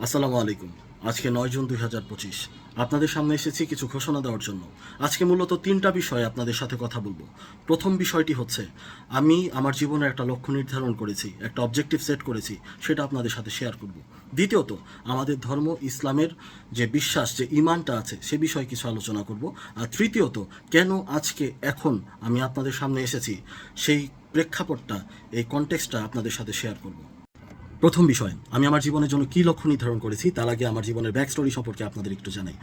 আসসালামু আলাইকুম। আজকে 9 জুন 2025। আপনাদের সামনে এসেছি কিছু ঘোষণা দেওয়ার জন্য। আজকে মূলত 3টা বিষয়ে আপনাদের সাথে কথা বলবো। প্রথম বিষয়টি হচ্ছে, আমি আমার জীবনে একটা লক্ষ্য নির্ধারণ করেছি, একটা অবজেক্টিভ সেট করেছি, সেটা আপনাদের সাথে শেয়ার করব। দ্বিতীয়ত, আমাদের ধর্ম ইসলামের যে বিশ্বাস, যে ঈমানটা আছে, সে বিষয়ে কিছু আলোচনা করব। আর তৃতীয়ত, কেন আজকে এখন আমি আপনাদের সামনে এসেছি, সেই প্রেক্ষাপটটা, এই কনটেক্সটটা আপনাদের সাথে শেয়ার করব। প্রথম বিষয়, আমি আমার জীবনের জন্য কী লক্ষ্য নির্ধারণ করেছি তার আগে আমার জীবনের ব্যাক স্টোরি সম্পর্কে আপনাদের একটু জানাই।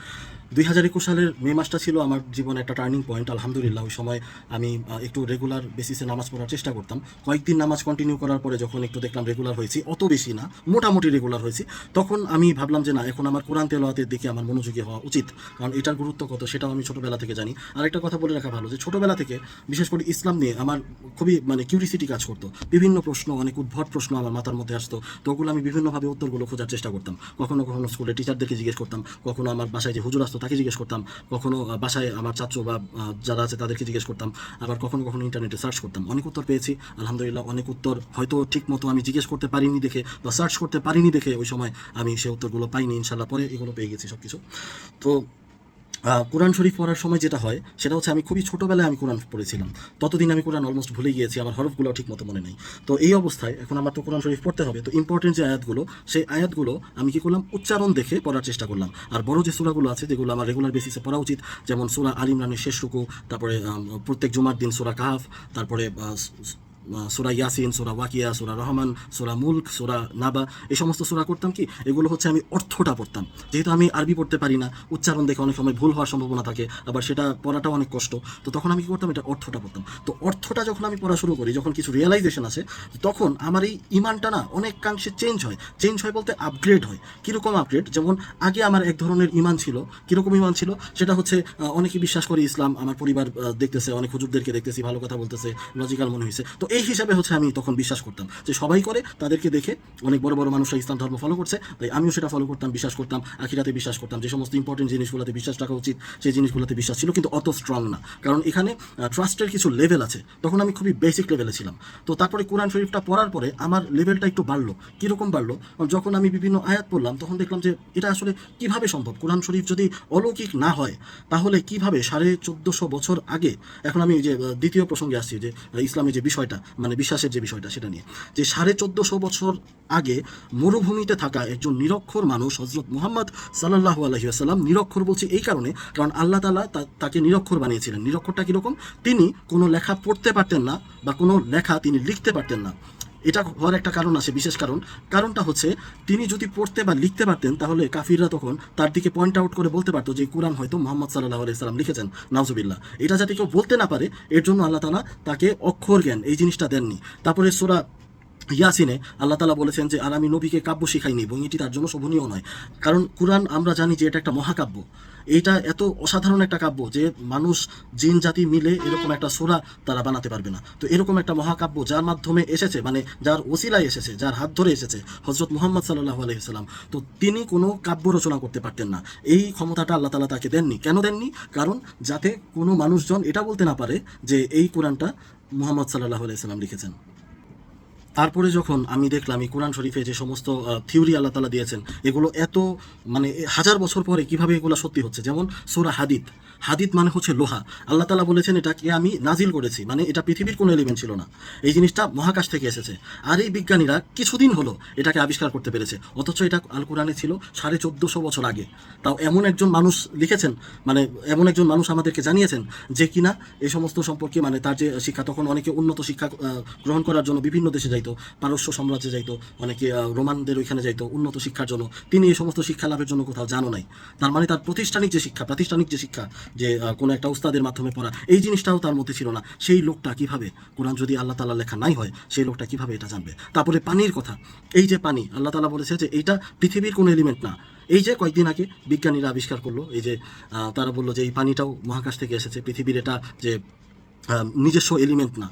2021 সালের মে মাসটা ছিল আমার জীবনে একটা টার্নিং পয়েন্ট। আলহামদুলিল্লাহ, ওই সময় আমি একটু রেগুলার বেসিসে নামাজ পড়ার চেষ্টা করতাম। কয়েকদিন নামাজ কন্টিনিউ করার পরে যখন একটু দেখলাম রেগুলার হয়েছি, অত বেশি না, মোটামুটি রেগুলার হয়েছি, তখন আমি ভাবলাম যে না, এখন আমার কোরআন তেলাওয়াতের দিকে আমার মনোযোগী হওয়া উচিত, কারণ এটার গুরুত্ব কত সেটাও আমি ছোটোবেলা থেকে জানি। আরেকটা কথা বলে রাখা ভালো যে ছোটোবেলা থেকে বিশেষ করে ইসলাম নিয়ে আমার খুবই কিউরিসিটি কাজ করতো। বিভিন্ন প্রশ্ন, অনেক উদ্ভট প্রশ্ন আমার মাথার মধ্যে আসতো, তো ওগুলো আমি বিভিন্নভাবে উত্তরগুলো খোঁজার চেষ্টা করতাম। কখনো কখনো স্কুলে টিচারদেরকে জিজ্ঞেস করতাম, কখনো আমার বাসায় যে হুজুর আসতো তাকে জিজ্ঞেস করতাম, কখনো বাসায় আমার চাচু বা যারা আছে তাদেরকে জিজ্ঞেস করতাম, আবার কখনো কখনো ইন্টারনেটে সার্চ করতাম। অনেক উত্তর পেয়েছি আলহামদুলিল্লাহ। অনেক উত্তর হয়তো ঠিক মতো আমি জিজ্ঞেস করতে পারিনি দেখে বা সার্চ করতে পারিনি দেখে ওই সময় আমি সে উত্তরগুলো পাইনি, ইনশাল্লাহ পরে এগুলো পেয়ে গেছি সব কিছু। তো কোরআন শরীফ পড়ার সময় যেটা হয় সেটা হচ্ছে, আমি খুবই ছোটোবেলায় আমি কোরআন পড়েছিলাম, ততদিন আমি কোরআন অলমোস্ট ভুলে গিয়েছি, আমার হরফগুলো ঠিক মতো মনে নেই। তো এই অবস্থায় এখন আমার তো কোরআন শরীফ পড়তে হবে, তো ইম্পর্টেন্ট যে আয়াতগুলো, সেই আয়াতগুলো আমি কী করলাম, উচ্চারণ দেখে পড়ার চেষ্টা করলাম। আর বড় যে সূরাগুলো আছে যেগুলো আমার রেগুলার বেসিসে পড়া উচিত, যেমন সূরা আল ইমরানের শেষ রুকু, তারপরে প্রত্যেক জুমার দিন সূরা কাহফ, তারপরে সূরা ইয়াসিন, সূরা ওয়াকিয়া, সূরা রহমান, সূরা মুলক, সূরা নাবা, এই সমস্ত সূরা করতাম কি, এগুলো হচ্ছে আমি অর্থটা পড়তাম। যেহেতু আমি আরবি পড়তে পারি না, উচ্চারণ দেখে অনেক সময় ভুল হওয়ার সম্ভাবনা থাকে, আবার সেটা পড়াটাও অনেক কষ্ট, তো তখন আমি কী করতাম, এটা অর্থটা পড়তাম। তো অর্থটা যখন আমি পড়া শুরু করি, যখন কিছু রিয়েলাইজেশন আসে, তখন আমার এই ইমানটা না অনেকাংশে চেঞ্জ হয় বলতে আপগ্রেড হয়। কীরকম আপগ্রেড? যেমন আগে আমার এক ধরনের ইমান ছিল। কীরকম ইমান ছিল সেটা হচ্ছে, অনেকে বিশ্বাস করে ইসলাম, আমার পরিবার দেখতেছে, অনেক হুজুরদেরকে দেখতেছি, ভালো কথা বলতেছে, লজিক্যাল মনে হয়েছে, তো এই হিসাবে হচ্ছে আমি তখন বিশ্বাস করতাম যে সবাই করে, তাদেরকে দেখে অনেক বড় বড় মানুষরা ইসলাম ধর্ম ফলো করছে, তাই আমিও সেটা ফলো করতাম, বিশ্বাস করতাম, আখিরাতে বিশ্বাস করতাম, যে সমস্ত ইম্পর্টেন্ট জিনিসগুলোতে বিশ্বাস রাখা উচিত সেই জিনিসগুলোতে বিশ্বাস ছিল, কিন্তু অত স্ট্রং না, কারণ এখানে ট্রাস্টের কিছু লেভেল আছে। তখন আমি খুবই বেসিক লেভেলে ছিলাম। তো তারপরে কোরআন শরীফটা পড়ার পরে আমার লেভেলটা একটু বাড়লো। কীরকম বাড়লো? যখন আমি বিভিন্ন আয়াত পড়লাম তখন দেখলাম যে এটা আসলে কিভাবে সম্ভব, কোরআন শরীফ যদি অলৌকিক না হয় তাহলে কিভাবে 1450 বছর আগে, এখন আমি যে দ্বিতীয় প্রসঙ্গে আসছি, যে ইসলামের যে বিষয়টা, মানে বিশ্বাসের যে বিষয়টা, সেটা নিয়ে, যে 1450 বছর আগে মরুভূমিতে থাকা একজন নিরক্ষর মানুষ হজরত মুহাম্মদ সাল্লাল্লাহু আলাইহি ওয়াসাল্লাম, নিরক্ষর বলছি এই কারণে কারণ আল্লাহ তাআলা তাকে নিরক্ষর বানিয়েছিলেন। নিরক্ষরটা কীরকম? তিনি কোনো লেখা পড়তে পারতেন না, বা কোনো লেখা তিনি লিখতে পারতেন না। এটা হওয়ার একটা কারণ আছে, বিশেষ কারণটা হচ্ছে, তিনি যদি পড়তে বা লিখতে পারতেন তাহলে কাফিররা তখন তার দিকে পয়েন্ট আউট করে বলতে পারতো যে কোরআন হয়তো মুহাম্মদ সাল্লাল্লাহু আলাইহি সাল্লাম লিখেছেন, নাউজুবিল্লাহ। এটা যাতে কেউ বলতে না পারে, এর জন্য আল্লাহ তাআলা তাকে অক্ষর জ্ঞান এই জিনিসটা দেননি। তারপরে সূরা ইয়াসিনে আল্লাহ তাআলা বলেছেন যে আর আমি নবীকে কাব্য শিখাইনি, এবং এটি তার জন্য শোভনীয় নয়। কারণ কোরআন আমরা জানি যে এটা একটা মহাকাব্য, এইটা এত অসাধারণ একটা কাব্য যে মানুষ, জিন জাতি মিলে এরকম একটা সূরা তারা বানাতে পারবে না। তো এরকম একটা মহাকাব্য যার মাধ্যমে এসেছে, মানে যার ওসিলায় এসেছে, যার হাত ধরে এসেছে, হযরত মুহাম্মদ সাল্লাল্লাহু আলাইহি ওয়াসাল্লাম, তো তিনি কোনো কাব্য রচনা করতে পারতেন না। এই ক্ষমতাটা আল্লাহ তাআলা তাকে দেননি। কেন দেননি? কারণ যাতে কোনো মানুষজন এটা বলতে না পারে যে এই কোরআনটা মুহাম্মদ সাল্লাল্লাহু আলাইহি ওয়াসাল্লাম লিখেছেন। তারপরে যখন আমি দেখলাম এই কোরআন শরীফে যে সমস্ত থিওরি আল্লাহ তাআলা দিয়েছেন, এগুলো এত হাজার বছর পরে কিভাবে এগুলো সত্যি হচ্ছে। যেমন সূরা হাদিদ, হাদিদ মানে হচ্ছে লোহা। আল্লাহ তাআলা বলেছেন এটাকে আমি নাজিল করেছি, মানে এটা পৃথিবীর কোনো এলিমেন্ট ছিল না, এই জিনিসটা মহাকাশ থেকে এসেছে। আর এই বিজ্ঞানীরা কিছুদিন হলো এটাকে আবিষ্কার করতে পেরেছে, অথচ এটা আল কোরআনে ছিল 1450 বছর আগে। তাও এমন একজন মানুষ লিখেছেন, এমন একজন মানুষ আমাদেরকে জানিয়েছেন যে কিনা এই সমস্ত সম্পর্কে, তার যে শিক্ষা, তখন অনেকে উন্নত শিক্ষা গ্রহণ করার জন্য বিভিন্ন দেশে যাইতো, পারস্য সাম্রাজ্যে যাইতো, অনেকে রোমানদের ওইখানে যাইতো উন্নত শিক্ষার জন্য। তিনি এই সমস্ত শিক্ষা লাভের জন্য কোথাও জানো নাই। তার তার প্রাতিষ্ঠানিক যে শিক্ষা, যে কোনো একটা উস্তাদের মাধ্যমে পড়া, এই জিনিসটাও তার মধ্যে ছিল না। সেই লোকটা কিভাবে, কোরআন যদি আল্লাহ তাআলা লেখা নাই হয়, সেই লোকটা কিভাবে এটা জানবে? তারপরে পানির কথা, এই যে পানি, আল্লাহ তাআলা বলেছে যে এইটা পৃথিবীর কোনো এলিমেন্ট না। এই যে কয়েকদিন আগে বিজ্ঞানীরা আবিষ্কার করলো, এই যে তারা বললো যে এই পানিটাও মহাকাশ থেকে এসেছে, পৃথিবীর এটা যে নিজস্ব এলিমেন্ট না,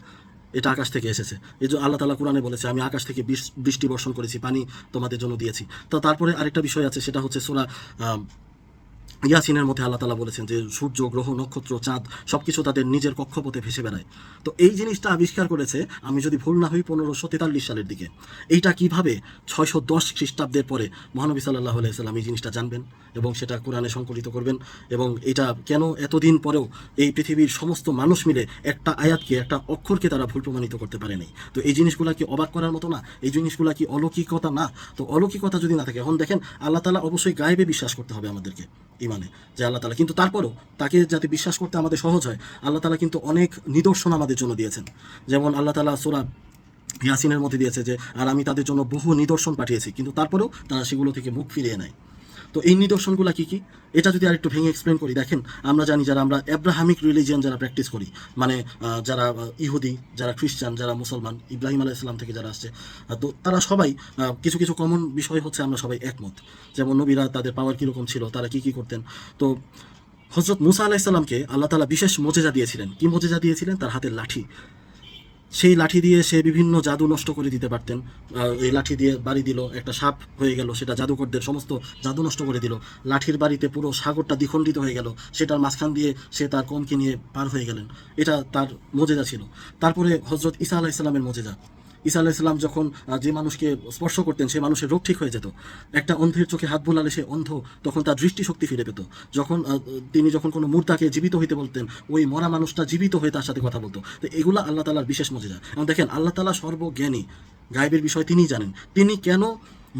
এটা আকাশ থেকে এসেছে। এই যে আল্লাহ তাআলা কোরআনে বলেছে আমি আকাশ থেকে বৃষ্টি বর্ষণ করেছি, পানি তোমাদের জন্য দিয়েছি। তো তারপরে আরেকটা বিষয় আছে, সেটা হচ্ছে সূরা ইয়াসিনের মধ্যে আল্লাহ তাআলা বলেছেন যে সূর্য, গ্রহ, নক্ষত্র, চাঁদ সবকিছু তাদের নিজের কক্ষপথে ভেসে বেড়ায়। তো এই জিনিসটা আবিষ্কার করেছে, আমি যদি ভুল না হই, 1543 সালের দিকে। এইটা কিভাবে 610 খ্রিস্টাব্দের পরে মহানবী সাল্লাল্লাহু আলাইহি সাল্লাম এই জিনিসটা জানবেন এবং সেটা কোরআনে সংকলিত করবেন, এবং এটা কেন এতদিন পরেও এই পৃথিবীর সমস্ত মানুষ মিলে একটা আয়াতকে, একটা অক্ষরকে তারা ভুল প্রমাণিত করতে পারেনি। তো এই জিনিসগুলো কি অবাক করার মতো না? এই জিনিসগুলো কি অলৌকিকতা না? তো অলৌকিকতা যদি না থাকে, এখন দেখেন আল্লাহ তাআলা অবশ্যই গায়েবে বিশ্বাস করতে হবে আমাদেরকে ইমানে, যে আল্লাহ তাআলা, কিন্তু তারপরও তাকে যাতে বিশ্বাস করতে আমাদের সহজ হয়, আল্লাহ তাআলা কিন্তু অনেক নিদর্শন আমাদের জন্য দিয়েছেন। যেমন আল্লাহ তাআলা সূরা ইয়াসিনের মধ্যে দিয়েছে যে আর আমি তাদের জন্য বহু নিদর্শন পাঠিয়েছি, কিন্তু তারপরেও তারা সেগুলো থেকে মুখ ফিরিয়ে নেয়। তো এই নিদর্শনগুলো কি কি, এটা যদি আরেকটু ভেঙে এক্সপ্লেন করি, দেখেন আমরা জানি যারা আমরা অ্যাব্রাহামিক রিলিজিয়ান যারা প্র্যাকটিস করি, মানে যারা ইহুদি, যারা খ্রিস্টান, যারা মুসলমান, ইব্রাহিম আলাইহিস সালাম থেকে যারা আসছে, তো তারা সবাই কিছু কিছু কমন বিষয় হচ্ছে আমরা সবাই একমত। যেমন নবীরা তাদের পাওয়ার কীরকম ছিল, তারা কি কি করতেন। তো হযরত মুসা আলাইহিস সালামকে আল্লাহ তাআলা বিশেষ মোজেজা দিয়েছিলেন। কি মোজেজা দিয়েছিলেন? তার হাতের লাঠি। সেই লাঠি দিয়ে সে বিভিন্ন জাদু নষ্ট করে দিতে পারতেন। এই লাঠি দিয়ে বাড়ি দিল, একটা সাপ হয়ে গেল, সেটা জাদুকরদের সমস্ত জাদু নষ্ট করে দিল। লাঠির বাড়িতে পুরো সাগরটা দ্বিখণ্ডিত হয়ে গেল, সেটার মাঝখান দিয়ে সে তার কমকে নিয়ে পার হয়ে গেলেন। এটা তার মোজেজা ছিল। তারপরে হযরত ঈসা আলাইহিস সালামের মোজেজা, ঈসা আলাইহিস সালাম যখন যে মানুষকে স্পর্শ করতেন সে মানুষের রোগ ঠিক হয়ে যেত। একটা অন্ধের চোখে হাত বুলালে সে অন্ধ, তখন তার দৃষ্টিশক্তি ফিরে পেত। যখন তিনি যখন কোনো মুর্দাকে জীবিত হইতে বলতেন, ওই মরা মানুষটা জীবিত হয়ে তার সাথে কথা বলতো। তো এগুলা আল্লাহ তাআলার বিশেষ মজেজা। এবং দেখেন আল্লাহ তাআলা সর্বজ্ঞানী, গায়েবের বিষয় তিনিই জানেন। তিনি কেন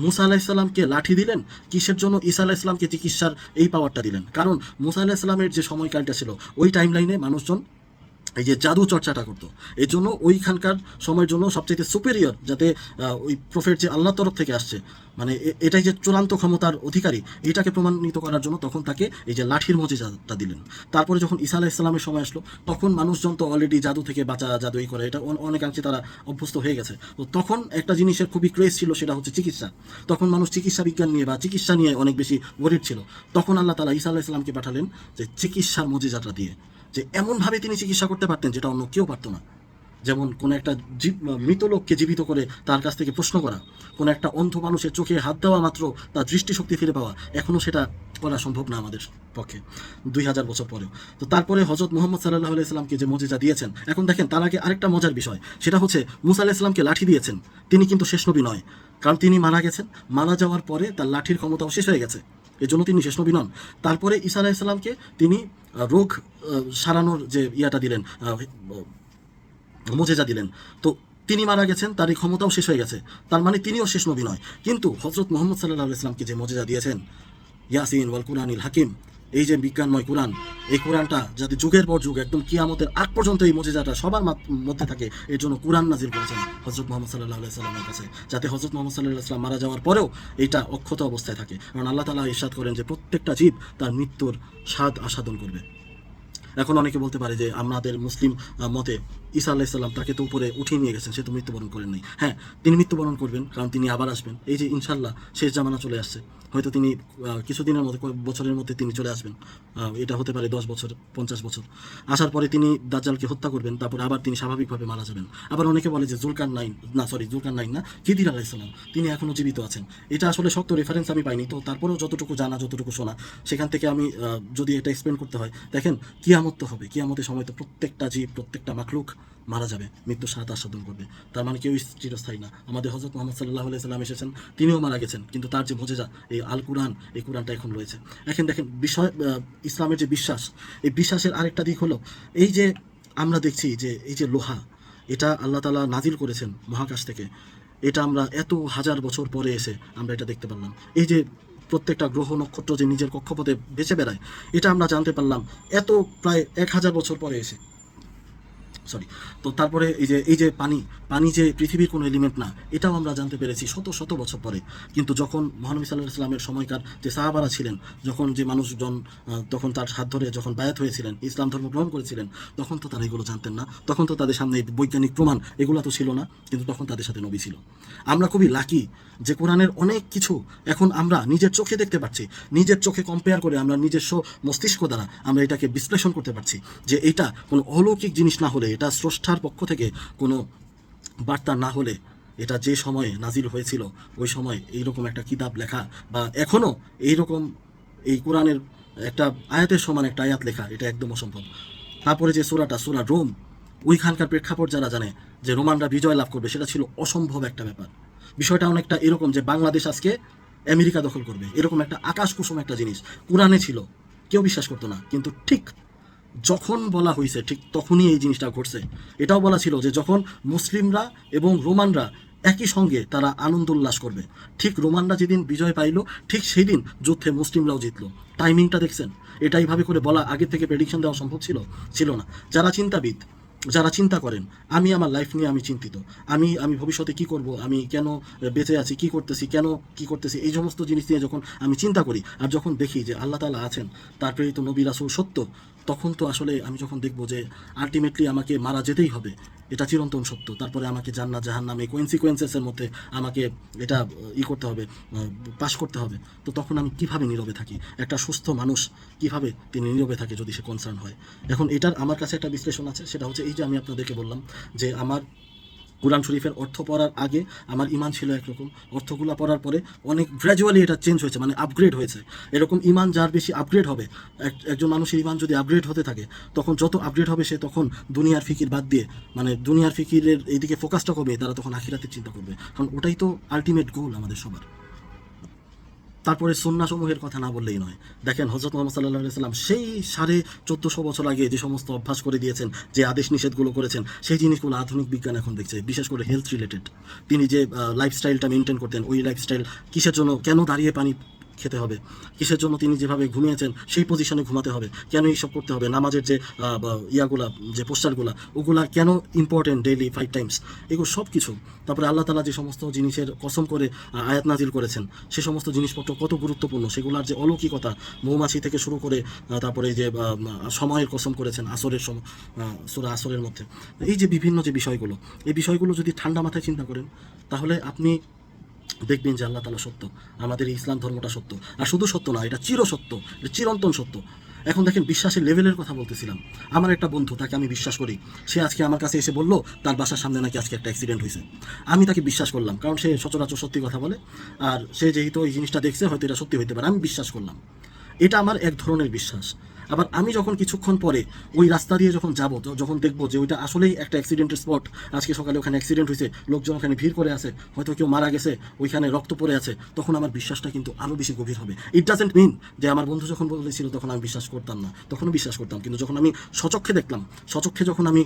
মুসা আলাইহিস সালামকে লাঠি দিলেন, কিসের জন্য ঈসা আলাইহিস সালামকে চিকিৎসার এই পাওয়ারটা দিলেন? কারণ মুসা আলাইহিস সালামের যে সময়কালটা ছিল, ওই টাইম লাইনে মানুষজন এই যে জাদু চর্চাটা করতো, এই জন্য ওইখানকার সময়ের জন্য সবচেয়ে সুপেরিয়র, যাতে ওই প্রফেট যে আল্লাহর তরফ থেকে আসছে, মানে এটাই যে চূড়ান্ত ক্ষমতার অধিকারী, এটাকে প্রমাণিত করার জন্য তখন তাকে এই যে লাঠির মজিজাটা দিলেন। তারপরে যখন ঈসা আলাইহিস সালামের সময় আসলো, তখন মানুষজন তো অলরেডি জাদু থেকে বাঁচা, জাদু এই করে, এটা অনেকাংশে তারা অভ্যস্ত হয়ে গেছে। তো তখন একটা জিনিসের খুবই ক্রেজ ছিল, সেটা হচ্ছে চিকিৎসা। তখন মানুষ চিকিৎসা বিজ্ঞান নিয়ে বা চিকিৎসা নিয়ে অনেক বেশি গরিব ছিল। তখন আল্লাহ তাআলা ঈসা আলাইহিস সালামকে পাঠালেন যে চিকিৎসার মজিজাটা দিয়ে, যে এমনভাবে তিনি চিকিৎসা করতে পারতেন যেটা অন্য কেউ পারতো না। যেমন কোনো একটা মৃত লোককে জীবিত করে তার কাছ থেকে প্রশ্ন করা, কোনো একটা অন্ধ মানুষের চোখে হাত দেওয়া মাত্র তার দৃষ্টিশক্তি ফিরে পাওয়া, এখনও সেটা করা সম্ভব না আমাদের পক্ষে 2000 বছর পরেও। তো তারপরে হযরত মুহাম্মদ সাল্লাল্লাহু আলাইহি সাল্লামকে যে মজিজা দিয়েছেন, এখন দেখেন তার আগে আরেকটা মজার বিষয়, সেটা হচ্ছে মুসা আলাইহিস সালামকে লাঠি দিয়েছেন, তিনি কিন্তু শেষ নবী নয়, কারণ তিনি মারা গেছেন। মারা যাওয়ার পরে তার লাঠির ক্ষমতাও শেষ হয়ে গেছে, এই জন্য তিনি শেষ নবী নন। তারপরে ঈসা আলাইহিস সালামকে তিনি রোগ সারানোর যে ইয়াটা দিলেন, মোজেজা দিলেন। তো তিনি মারা গেছেন, তার এই ক্ষমতাও শেষ হয়ে গেছে, তার মানে তিনিও শেষ নবী নয়। কিন্তু হযরত মুহাম্মদ সাল্লাল্লাহু আলাইহি সাল্লামকে যে মোজেজা দিয়েছেন, ইয়াসিন ওয়াল কুরআনিল হাকিম, এই যে বিজ্ঞানময় কোরআন, এই কোরআনটা যাতে যুগের পর যুগ একদম কিয়ামতের আগ পর্যন্ত এই মোজেজাটা সবার মধ্যে থাকে, এর জন্য কোরআন নাজিল করেছেন হযরত মুহাম্মদ সাল্লাল্লাহু আলাইহি সাল্লামের কাছে, যাতে হযরত মুহাম্মদ সাল্লাল্লাহু আলাইহি সাল্লাম মারা যাওয়ার পরেও এটা অক্ষত অবস্থায় থাকে। কারণ আল্লাহ তাআলা ইরশাদ করেন যে প্রত্যেকটা জীব তার মৃত্যুর স্বাদ আস্বাদন করবে। এখন অনেকে বলতে পারে যে আমাদের মুসলিম মতে ঈসা আলাইহিস সালাম তাকে তো উপরে উঠিয়ে নিয়ে গেছেন, সে তো মৃত্যুবরণ করেন নাই। হ্যাঁ, তিনি মৃত্যুবরণ করবেন, কারণ তিনি আবার আসবেন। এই যে ইনশাল্লাহ শেষ জামানা চলে আসছে, হয়তো তিনি কিছুদিনের মধ্যে, কয়েক বছরের মধ্যে তিনি চলে আসবেন। এটা হতে পারে 10 বছর, 50 বছর। আসার পরে তিনি দাজ্জালকে হত্যা করবেন, তারপর আবার তিনি স্বাভাবিকভাবে মারা যাবেন। আবার অনেকে বলে যে জুলকারনাইন না, খিদির আলাইহিস সালাম, তিনি এখনও জীবিত আছেন। এটা আসলে শক্ত রেফারেন্স আমি পাইনি, তো তারপরেও যতটুকু জানা, যতটুকু শোনা, সেখান থেকে আমি যদি এটা এক্সপ্লেন করতে হয়, দেখেন কিয়ামত তো হবে, কিয়ামতের সময় তো প্রত্যেকটা জীব, প্রত্যেকটা মাখলুক মারা যাবে, মৃত্যুর স্বাদ আস্বাদন করবে। তার মানে কেউ চিরস্থায়ী না। আমাদের হযরত মুহাম্মদ সাল্লাল্লাহু আলাইহি সাল্লাম এসেছেন, তিনিও মারা গেছেন, কিন্তু তার যে মুজিজা এই আল কুরআন, এই কুরআনটা এখন রয়েছে। এখন দেখেন বিষয়, ইসলামের যে বিশ্বাস, এই বিশ্বাসের আরেকটা দিক হলো এই যে আমরা দেখছি যে এই যে লোহা, এটা আল্লাহ তাআলা নাজিল করেছেন মহাকাশ থেকে, এটা আমরা এত হাজার বছর পরে এসে আমরা এটা দেখতে পারলাম। এই যে প্রত্যেকটা গ্রহ নক্ষত্র যে নিজের কক্ষপথে বেঁচে বেড়ায়, এটা আমরা জানতে পারলাম এত প্রায় 1000 বছর পরে এসে। সরি। তো তারপরে এই যে পানি যে পৃথিবীর কোনো এলিমেন্ট না, এটাও আমরা জানতে পেরেছি শত শত বছর পরে। কিন্তু যখন মহানবী সাল্লাল্লাহু আলাইহি সাল্লামের সময়কার যে সাহাবারা ছিলেন, যখন যে মানুষজন তখন তার হাত ধরে যখন বায়াত হয়েছিলেন, ইসলাম ধর্ম গ্রহণ করেছিলেন, তখন তো তারা এগুলো জানতেন না। তখন তো তাদের সামনে বৈজ্ঞানিক প্রমাণ এগুলো তো ছিল না, কিন্তু তখন তাদের সাথে নবী ছিল। আমরা খুবই লাকি যে কোরআনের অনেক কিছু এখন আমরা নিজের চোখে দেখতে পাচ্ছি, নিজের চোখে কম্পেয়ার করে আমরা নিজস্ব মস্তিষ্ক দ্বারা আমরা এটাকে বিশ্লেষণ করতে পারছি যে এটা কোনো অলৌকিক জিনিস না হলে, এটা স্রষ্টার পক্ষ থেকে কোনো বার্তা না হলে, এটা যে সময়ে নাজিল হয়েছিল ওই সময় এইরকম একটা কিতাব লেখা বা এখনও এইরকম এই কোরআনের একটা আয়াতের সমান একটা আয়াত লেখা, এটা একদম অসম্ভব। তারপরে যে সূরা রোম, ওইখানকার প্রেক্ষাপট যারা জানে যে রোমানরা বিজয় লাভ করবে, সেটা ছিল অসম্ভব একটা ব্যাপার। বিষয়টা অনেকটা এরকম যে বাংলাদেশ আজকে আমেরিকা দখল করবে, এরকম একটা আকাশ কুসুম একটা জিনিস কোরআনে ছিল, কেউ বিশ্বাস করতো না। কিন্তু ঠিক যখন বলা হয়েছে ঠিক তখনই এই জিনিসটা ঘটছে। এটাও বলা ছিল যে যখন মুসলিমরা এবং রোমানরা একই সঙ্গে তারা আনন্দ উল্লাস করবে, ঠিক রোমানরা যেদিন বিজয় পাইল ঠিক সেই দিন যুদ্ধে মুসলিমরাও জিতলো। টাইমিংটা দেখছেন? এটা এইভাবে করে বলা আগে থেকে প্রেডিকশন দেওয়া সম্ভব ছিল? ছিল না। যারা চিন্তাবিদ, যারা চিন্তা করেন, আমি আমার লাইফ নিয়ে আমি চিন্তিত, আমি ভবিষ্যতে কি করব, আমি কেন বেঁচে আছি, কি করতেছি, কেন কি করতেছি, এই সমস্ত জিনিস নিয়ে যখন আমি চিন্তা করি আর যখন দেখি যে আল্লাহ তাআলা আছেন, তার প্রেরিত নবী রাসূল সত্য, তখন তো আসলে আমি যখন দেখব যে আলটিমেটলি আমাকে মারা যেতেই হবে, এটা চিরন্তন সত্য, তারপরে আমাকে জান্নাত জাহান্নাম এই কোয়েন্সিকোয়েন্সেসের মধ্যে আমাকে এটা করতে হবে, পাশ করতে হবে, তো তখন আমি কিভাবে নীরবে থাকি? একটা সুস্থ মানুষ কিভাবে তিনি নীরবে থাকে যদি সে কনসার্ন হয়? এখন এটার আমার কাছে একটা বিশ্লেষণ আছে, সেটা হচ্ছে এই যে আমি আপনাদেরকে বললাম যে আমার কোরআন শরীফের অর্থ পড়ার আগে আমার ইমান ছিল একরকম, অর্থগুলো পড়ার পরে অনেক গ্র্যাজুয়ালি এটা চেঞ্জ হয়েছে, মানে আপগ্রেড হয়েছে। এরকম ইমান যার বেশি আপগ্রেড হবে, একজন মানুষের ইমান যদি আপগ্রেড হতে থাকে, তখন যত আপগ্রেড হবে সে তখন দুনিয়ার ফিকির বাদ দিয়ে, মানে দুনিয়ার ফিকিরের এইদিকে ফোকাসটা কমে তারা তখন আখিরাতের চিন্তা করবে, কারণ ওটাই তো আলটিমেট গোল আমাদের সবার। তারপরে সুন্নাসমূহের কথা না বললেই নয়। দেখেন হযরত মুহাম্মদ সাল্লাল্লাহু আলাইহি সাল্লাম সেই 1450 বছর আগে যে সমস্ত অভ্যাস করে দিয়েছেন, যে আদেশ নিষেধগুলো করেছেন, সেই জিনিসগুলো আধুনিক বিজ্ঞান এখন দেখছে, বিশেষ করে হেলথ রিলেটেড। তিনি যে লাইফস্টাইলটা মেনটেন করতেন, ওই লাইফস্টাইল কিসের জন্য, কেন দাঁড়িয়ে পানি খেতে হবে, কিসের জন্য তিনি যেভাবে ঘুমিয়েছেন সেই পজিশনে ঘুমাতে হবে, কেন এইসব করতে হবে, নামাজের যে ইয়াগুলা, যে পোস্টারগুলা, ওগুলা কেন ইম্পর্টেন্ট, ডেইলি 5 টাইমস, এগুলো সব কিছু। তারপরে আল্লাহ তাআলা যে সমস্ত জিনিসের কসম করে আয়াত নাজিল করেছেন, সে সমস্ত জিনিসপত্র কত গুরুত্বপূর্ণ, সেগুলোর যে অলৌকিকতা, মৌমাছি থেকে শুরু করে তারপরে যে সময়ের কসম করেছেন আসরের সূরা আসরের মধ্যে, এই যে বিভিন্ন যে বিষয়গুলো, এই বিষয়গুলো যদি ঠান্ডা মাথায় চিন্তা করেন, তাহলে আপনি দেখবেন যে আল্লাহ তাআলা সত্য, আমাদের এই ইসলাম ধর্মটা সত্য। আর শুধু সত্য না, এটা চিরসত্য, এটা চিরন্তন সত্য। এখন দেখেন বিশ্বাসের লেভেলের কথা বলতেছিলাম, আমার একটা বন্ধু, তাকে আমি বিশ্বাস করি, সে আজকে আমার কাছে এসে বলল তার বাসার সামনে নাকি আজকে একটা অ্যাক্সিডেন্ট হয়েছে। আমি তাকে বিশ্বাস করলাম, কারণ সে সচরাচর সত্যি কথা বলে, আর সে যেহেতু এই জিনিসটা দেখছে হয়তো এটা সত্যি হইতে পারে, আমি বিশ্বাস করলাম। এটা আমার এক ধরনের বিশ্বাস। আবার আমি যখন কিছুক্ষণ পরে ওই রাস্তা দিয়ে যখন যাব, তো যখন দেখবো যে ওইটা আসলেই একটা অ্যাক্সিডেন্টের স্পট, আজকে সকালে ওখানে অ্যাক্সিডেন্ট হয়েছে, লোকজন ওখানে ভিড় করে আছে, হয়তো কেউ মারা গেছে, ওইখানে রক্ত পড়ে আছে, তখন আমার বিশ্বাসটা কিন্তু আরও বেশি গভীর হবে। ইট ডাজেন্ট মিন যে আমার বন্ধু যখন বলেছিল তখন আমি বিশ্বাস করতাম না, তখনও বিশ্বাস করতাম, কিন্তু যখন আমি সচক্ষে দেখলাম, সচক্ষে যখন আমি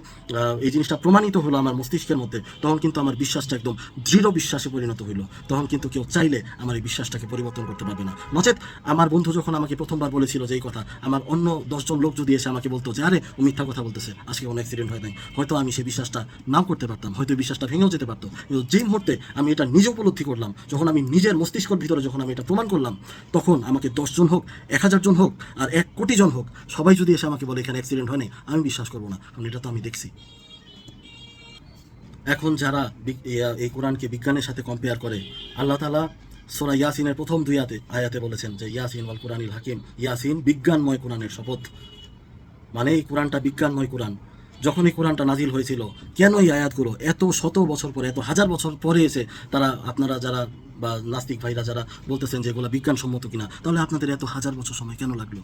এই জিনিসটা প্রমাণিত হলো আমার মস্তিষ্কের মধ্যে, তখন কিন্তু আমার বিশ্বাসটা একদম দৃঢ় বিশ্বাসে পরিণত হইলো। তখন কিন্তু কেউ চাইলে আমার এই বিশ্বাসটাকে পরিবর্তন করতে পারবে না। নচেত আমার বন্ধু যখন আমাকে প্রথমবার বলেছিল যে এই কথা, আমার অন্য 10জন লোক যদি এসে আমাকে বলতো যে আরে ও মিথ্যা কথা বলতেছে, আজকে কোনো অ্যাক্সিডেন্ট হয় নাই, হয়তো আমি সেই বিশ্বাসটা নাও করতে পারতাম, হয়তো বিশ্বাসটা ভেঙেও যেতে পারতো। কিন্তু যেই মুহূর্তে আমি এটা নিজে উপলব্ধি করলাম, যখন আমি নিজের মস্তিষ্কের ভিতরে যখন আমি এটা প্রমাণ করলাম, তখন আমাকে 10 জন হোক, 1000 জন হোক, আর 1 কোটি জন হোক, সবাই যদি এসে আমাকে বলে এখানে অ্যাক্সিডেন্ট হয়নি, আমি বিশ্বাস করবো না, কারণ এটা তো আমি দেখছি। এখন যারা এই কোরআনকে বিজ্ঞানের সাথে কম্পেয়ার করে, আল্লাহ তাআলা সূরা ইয়াসিনের প্রথম 2 আয়াতে বলেছেন যে ইয়াসিন ওয়াল কুরআনিল হাকিম, ইয়াসিন বিজ্ঞানময় কোরআনের শপথ। মানে এই কোরআনটা বিজ্ঞানময় কোরআন। যখন এই কোরআনটা নাজিল হয়েছিল, কেন এই আয়াতগুলো এত শত বছর পরে, এত হাজার বছর পরে এসে তারা, আপনারা যারা বা নাস্তিক ভাইরা যারা বলতেছেন যে এগুলো বিজ্ঞানসম্মত কিনা, তাহলে আপনাদের এত হাজার বছর সময় কেন লাগলো?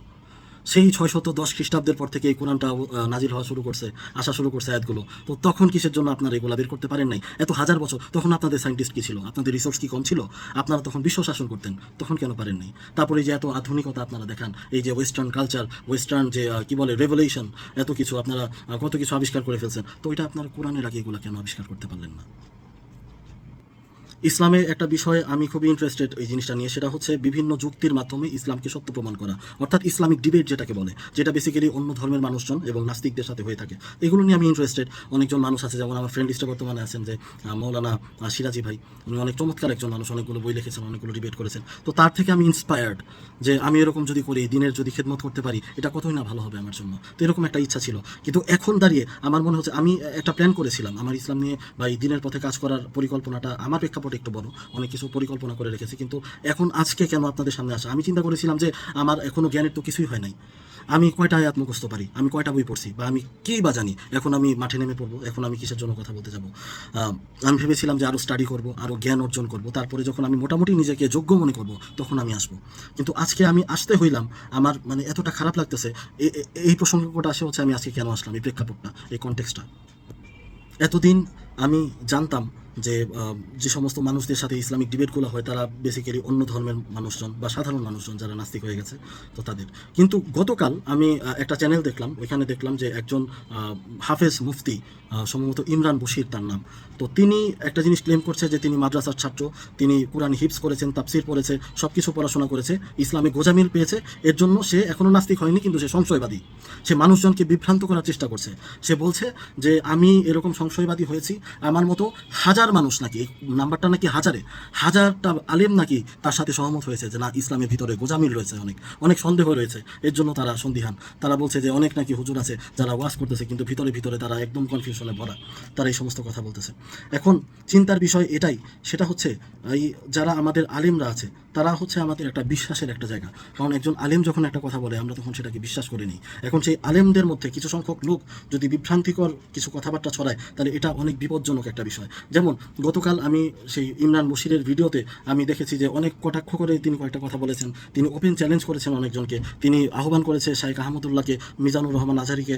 সেই 610 খ্রিস্টাব্দের পর থেকে এই কোরআনটা নাজিল হওয়া শুরু করছে, আসা শুরু করছে আয়াতগুলো, তো তখন কিসের জন্য আপনারা এগুলো বের করতে পারেন নাই এত হাজার বছর? তখন আপনাদের সায়েন্টিস্ট কি ছিল, আপনাদের রিসোর্স কি কম ছিল? আপনারা তখন বিশ্ব শাসন করতেন, তখন কেন পারেন নাই? তারপরে যে এত আধুনিকতা আপনারা দেখান, এই যে ওয়েস্টার্ন কালচার, ওয়েস্টার্ন যে কি বলে রেভলিউশন, এত কিছু আপনারা কত কিছু আবিষ্কার করে ফেলছেন, তো এটা আপনারা কোরআনের আগে এগুলো কেন আবিষ্কার করতে পারলেন না? ইসলামের একটা বিষয়ে আমি খুবই ইন্টারেস্টেড এই জিনিসটা নিয়ে, সেটা হচ্ছে বিভিন্ন যুক্তির মাধ্যমে ইসলামকে সত্য প্রমাণ করা, অর্থাৎ ইসলামিক ডিবেট যেটাকে বলে, যেটা বেসিক্যালি অন্য ধর্মের মানুষজন এবং নাস্তিকদের সাথে হয়ে থাকে। এগুলো নিয়ে আমি ইন্টারেস্টেড। অনেকজন মানুষ আছে, যেমন আমার ফ্রেন্ড লিস্টে বর্তমানে আছেন যে মৌলানা সিরাজি ভাই, উনি অনেক চমৎকার একজন মানুষ, অনেকগুলো বই লিখেছেন, অনেকগুলো ডিবেট করেছেন। তো তার থেকে আমি ইন্সপায়ার্ড যে আমি এরকম যদি করি, দিনের যদি খেদমত করতে পারি, এটা কতই না ভালো হবে আমার জন্য। তো এরকম একটা ইচ্ছা ছিল, কিন্তু এখন দাঁড়িয়ে আমার মনে হচ্ছে আমি একটা প্ল্যান করেছিলাম আমার ইসলাম নিয়ে বা এই দিনের পথে কাজ করার পরিকল্পনাটা আমার প্রেক্ষাপটে একটু বড়, অনেক কিছু পরিকল্পনা করে রেখেছি, কিন্তু এখন আজকে কেন আপনাদের সামনে আসা, আমি চিন্তা করেছিলাম যে আমার এখনো জ্ঞানের তো কিছুই হয় নাই, আমি কয়টা আয়াত মুখস্থ পারি, আমি কয়টা বই পড়ছি, বা আমি কী বা জানি, এখন আমি মাঠে নেমে পড়বো, এখন আমি কিসের জন্য কথা বলতে যাব। আমি ভেবেছিলাম যে আরও স্টাডি করব, আরও জ্ঞান অর্জন করব, তারপরে যখন আমি মোটামুটি নিজেকে যোগ্য মনে করব তখন আমি আসবো। কিন্তু আজকে আমি আসতে হইলাম, আমার মানে এতটা খারাপ লাগতেছে। এই প্রসঙ্গটা আসে হচ্ছে আমি আজকে কেন আসলাম, এই প্রেক্ষাপটটা, এই কনটেক্সটটা। এতদিন আমি জানতাম যে যে সমস্ত মানুষদের সাথে ইসলামিক ডিবেটগুলো হয় তারা বেসিক্যালি অন্য ধর্মের মানুষজন বা সাধারণ মানুষজন যারা নাস্তিক হয়ে গেছে, তো তাদের। কিন্তু গতকাল আমি একটা চ্যানেল দেখলাম, ওইখানে দেখলাম যে একজন হাফেজ মুফতি, সম্ভবত ইমরান বশির তার নাম, তো তিনি একটা জিনিস ক্লেম করছে যে তিনি মাদ্রাসার ছাত্র, তিনি কোরআন হিফজ করেছেন, তাফসির পড়েছে, সব কিছু পড়াশোনা করেছে, ইসলামে গোজামিল পেয়েছে, এর জন্য সে এখনও নাস্তিক হয়নি, কিন্তু সে সংশয়বাদী। সে মানুষজনকে বিভ্রান্ত করার চেষ্টা করছে। সে বলছে যে আমি এরকম সংশয়বাদী হয়েছি, আমার মতো হাজার মানুষ নাকি, এই নাম্বারটা নাকি হাজারটা আলেম নাকি তার সাথে সহমত হয়েছে যে না, ইসলামের ভিতরে গোজামিল রয়েছে, অনেক অনেক সন্দেহ রয়েছে, এর জন্য তারা সন্দিহান। তারা বলছে যে অনেক নাকি হুজুর আছে যারা ওয়াজ করতেছে কিন্তু ভিতরে ভিতরে তারা একদম কনফিউশনে ভরা, তারা এই সমস্ত কথা বলতেছে। এখন চিন্তার বিষয় এটাই, সেটা হচ্ছে এই যারা আমাদের আলেমরা আছে তারা হচ্ছে আমাদের একটা বিশ্বাসের একটা জায়গা। কারণ একজন আলেম যখন একটা কথা বলে আমরা তখন সেটাকে বিশ্বাস করে নিই। এখন সেই আলেমদের মধ্যে কিছু সংখ্যক লোক যদি বিভ্রান্তিকর কিছু কথাবার্তা ছড়ায় তাহলে এটা অনেক বিপজ্জনক একটা বিষয়। যেমন গতকাল আমি সেই ইমরান বশিরের ভিডিওতে আমি দেখেছি যে অনেক কটাক্ষ করে তিনি কয়েকটা কথা বলেছেন, তিনি ওপেন চ্যালেঞ্জ করেছেন অনেকজনকে, তিনি আহ্বান করেছে শাইখ আহমদুল্লাহকে, মিজানুর রহমান আজহারিকে,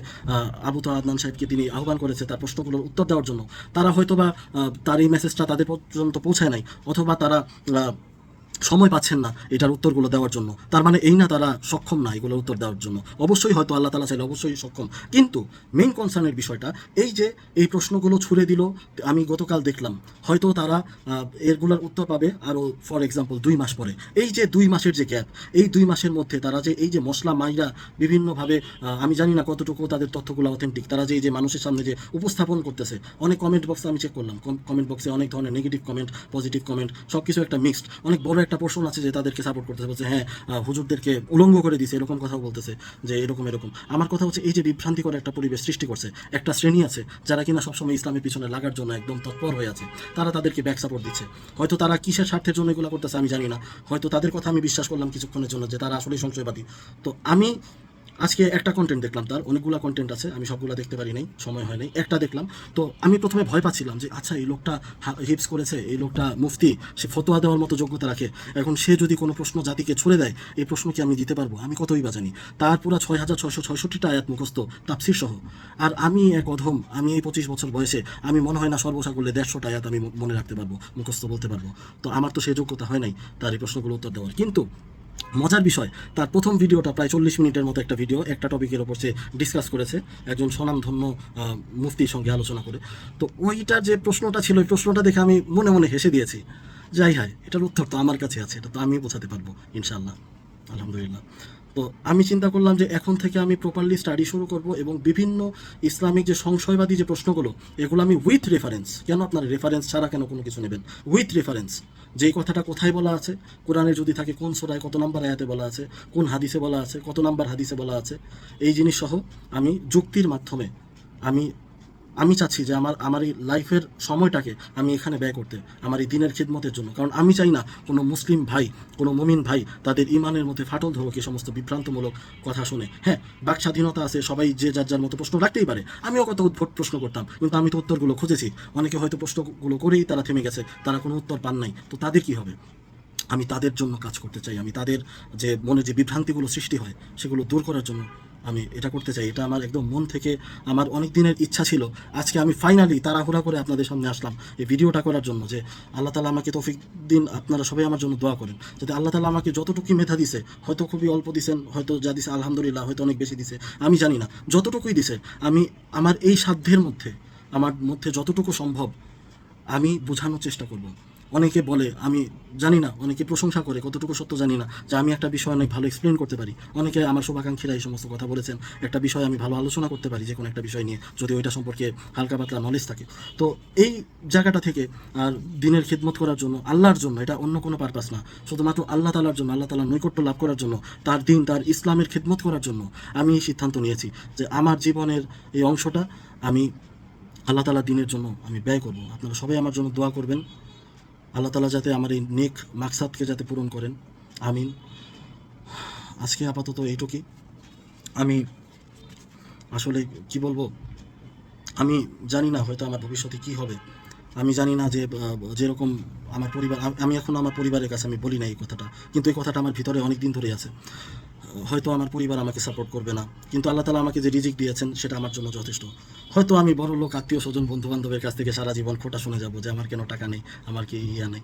আবু তো আদনান সাহেবকে তিনি আহ্বান করেছে তার প্রশ্নগুলোর উত্তর দেওয়ার জন্য। তারা হয়তোবা তার এই মেসেজটা তাদের পর্যন্ত পৌঁছায় নাই, অথবা তারা সময় পাচ্ছেন না এটার উত্তরগুলো দেওয়ার জন্য। তার মানে এই না তারা সক্ষম না এগুলোর উত্তর দেওয়ার জন্য, অবশ্যই হয়তো আল্লাহ তাআলা চাইলে অবশ্যই সক্ষম। কিন্তু মেইন কনসার্নের বিষয়টা এই যে এই প্রশ্নগুলো ছুড়ে দিল, আমি গতকাল দেখলাম হয়তো তারা এরগুলোর উত্তর পাবে আরও ফর এক্সাম্পল 2 মাস পরে। এই যে 2 মাসের যে গ্যাপ, এই 2 মাসের মধ্যে তারা যে এই যে মশলা মাইরা বিভিন্নভাবে, আমি জানি না কতটুকু তাদের তথ্যগুলো অথেন্টিক, তারা যে এই যে মানুষের সামনে যে উপস্থাপন করতেছে। অনেক কমেন্ট বক্সে আমি চেক করলাম, কমেন্ট বক্সে অনেক ধরনের নেগেটিভ কমেন্ট, পজিটিভ কমেন্ট, সব কিছু একটা মিক্সড। অনেক বড় একটা পোর্শন আছে যে তাদেরকে সাপোর্ট করতেছে, বলছে হ্যাঁ হুজুরদেরকে উলঙ্গ করে দিছে, এরকম কথাও বলতেছে যে এরকম এরকম। আমার কথা হচ্ছে এই যে বিভ্রান্তিকর একটা পরিবেশ সৃষ্টি করছে, একটা শ্রেণী আছে যারা কিনা সবসময় ইসলামের পিছনে লাগার জন্য একদম তৎপর হয়ে আছে, তারা তাদেরকে ব্যাক সাপোর্ট দিচ্ছে। হয়তো তারা কিসের স্বার্থের জন্য এগুলো করতেছে আমি জানি না, হয়তো তাদের কথা আমি বিশ্বাস করলাম কিছুক্ষণের জন্য যে তারা আসলেই সংশয়বাদী। তো আমি আজকে একটা কন্টেন্ট দেখলাম, তার অনেকগুলো কন্টেন্ট আছে, আমি সবগুলো দেখতে পারি নাই, সময় হয় নাই, একটা দেখলাম। তো আমি প্রথমে ভয় পাচ্ছিলাম যে আচ্ছা এই লোকটা হিপস করেছে, এই লোকটা মুফতি, সে ফতোয়া দেওয়ার মতো যোগ্যতা রাখে, এখন সে যদি কোনো প্রশ্ন জাতিকে ছুড়ে দেয় এই প্রশ্ন কি আমি দিতে পারবো, আমি কতই বা জানি। তার পুরো 6666টা আয়াত মুখস্থ তাফসির সহ, আর আমি এক অধম, আমি এই 25 বছর বয়সে আমি মনে হয় না সর্বসা করলে 150টা আয়াত আমি মনে রাখতে পারবো, মুখস্থ বলতে পারবো। তো আমার তো সেই যোগ্যতা হয় নাই তার এই প্রশ্নগুলো উত্তর দেওয়ার। কিন্তু মজার বিষয়, তার প্রথম ভিডিওটা প্রায় 40 মিনিটের মতো একটা ভিডিও, একটা টপিকের ওপর সে ডিসকাস করেছে একজন স্বনামধন্য মুফতির সঙ্গে আলোচনা করে। তো ওইটা যে প্রশ্নটা ছিল, ওই প্রশ্নটা দেখে আমি মনে মনে হেসে দিয়েছি। যাই হয়, এটার উত্তর তো আমার কাছে আছে, এটা তো আমি বোঝাতে পারবো ইনশাল্লাহ, আলহামদুলিল্লাহ। তো আমি চিন্তা করলাম যে এখন থেকে আমি প্রপারলি স্টাডি শুরু করব, এবং বিভিন্ন ইসলামিক যে সংশয়বাদী যে প্রশ্নগুলো এগুলো আমি উইথ রেফারেন্স, কেন আপনার রেফারেন্স ছাড়া কেন কোনো কিছু নেবেন, উইথ রেফারেন্স, যেই কথাটা কোথায় বলা আছে, কোরআনে যদি থাকে কোন সূরায় কত নাম্বার আয়াতে বলা আছে, কোন হাদিসে বলা আছে, কত নাম্বার হাদিসে বলা আছে, এই জিনিস সহ আমি যুক্তির মাধ্যমে আমি আমি চাচ্ছি যে আমার এই লাইফের সময়টাকে আমি এখানে ব্যয় করতে, আমার এই দিনের খিদমতের জন্য। কারণ আমি চাই না কোনো মুসলিম ভাই, কোনো মুমিন ভাই তাদের ইমানের মধ্যে ফাটল ধরুক এই সমস্ত বিভ্রান্তমূলক কথা শুনে। হ্যাঁ, বাক স্বাধীনতা আছে, সবাই যে যার যার মতো প্রশ্ন রাখতেই পারে, আমিও কত উদ্ভট প্রশ্ন করতাম, কিন্তু আমি তো উত্তরগুলো খুঁজেছি। অনেকে হয়তো প্রশ্নগুলো করেই তারা থেমে গেছে, তারা কোনো উত্তর পান নাই, তো তাদের কি হবে? আমি তাদের জন্য কাজ করতে চাই, আমি তাদের যে মনে যে বিভ্রান্তিগুলো সৃষ্টি হয় সেগুলো দূর করার জন্য আমি এটা করতে চাই। এটা আমার একদম মন থেকে, আমার অনেক দিনের ইচ্ছা ছিল। আজকে আমি ফাইনালি তাড়াহুড়া করে আপনাদের সামনে আসলাম এই ভিডিওটা করার জন্য, যে আল্লাহ তাআলা আমাকে তৌফিক দিন, আপনারা সবাই আমার জন্য দোয়া করেন যাতে আল্লাহ তাআলা আমাকে যতটুকুই মেধা দিছে, হয়তো খুবই অল্প দিছেন, হয়তো যা দিছে আলহামদুলিল্লাহ, হয়তো অনেক বেশি দিছে, আমি জানি না, যতটুকুই দিছে আমি আমার এই সাধ্যের মধ্যে, আমার মধ্যে যতটুকু সম্ভব আমি বোঝানোর চেষ্টা করব। অনেকে বলে, আমি জানি না, অনেকে প্রশংসা করে, কতটুকু সত্য জানি না, যে আমি একটা বিষয় অনেক ভালো এক্সপ্লেন করতে পারি। অনেকে আমার শুভাকাঙ্ক্ষীরা এই সমস্ত কথা বলেছেন, একটা বিষয় আমি ভালো আলোচনা করতে পারি যে কোনো একটা বিষয় নিয়ে, যদি ওইটা সম্পর্কে হালকা পাতলা নলেজ থাকে। তো এই জায়গাটা থেকে আর দিনের খিদমত করার জন্য, আল্লাহর জন্য, এটা অন্য কোনো পারপাস না, শুধুমাত্র আল্লাহ তাআলার জন্য, আল্লাহ তাআলার নৈকট্য লাভ করার জন্য, তার দিন, তার ইসলামের খিদমত করার জন্য আমি এই সিদ্ধান্ত নিয়েছি যে আমার জীবনের এই অংশটা আমি আল্লাহ তাআলার দিনের জন্য আমি ব্যয় করব। আপনারা সবাই আমার জন্য দোয়া করবেন, আল্লাহ তাআলা যাতে আমার এই নেক মাকসাদকে যাতে পূরণ করেন, আমিন। আজকে আপাতত এইটুকুই। আমি আসলে কি বলবো, আমি জানি না হয়তো আমার ভবিষ্যতে কি হবে। আমি জানি না যে যেরকম আমার পরিবার, আমি এখন আমার পরিবারের কাছে আমি বলি না এই কথাটা, কিন্তু এই কথাটা আমার ভিতরে অনেক দিন ধরেই আছে। হয়তো আমার পরিবার আমাকে সাপোর্ট করবে না, কিন্তু আল্লাহ তালা আমাকে যে রিজিক দিয়েছেন সেটা আমার জন্য যথেষ্ট। হয়তো আমি বড় লোক আত্মীয় স্বজন বন্ধু বান্ধবের কাছ থেকে সারা জীবন খোটা শুনে যাব যে আমার কেন টাকা নেই, আমার কি ইয়া নেই।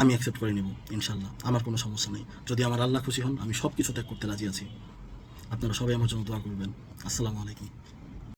আমি অ্যাকসেপ্ট করে নেব ইনশাল্লাহ, আমার কোনো সমস্যা নেই। যদি আমার আল্লাহ খুশি হন, আমি সব কিছু ত্যাগ করতে রাজি আছি। আপনারা সবাই আমার জন্য দোয়া করবেন। আসসালামু আলাইকুম।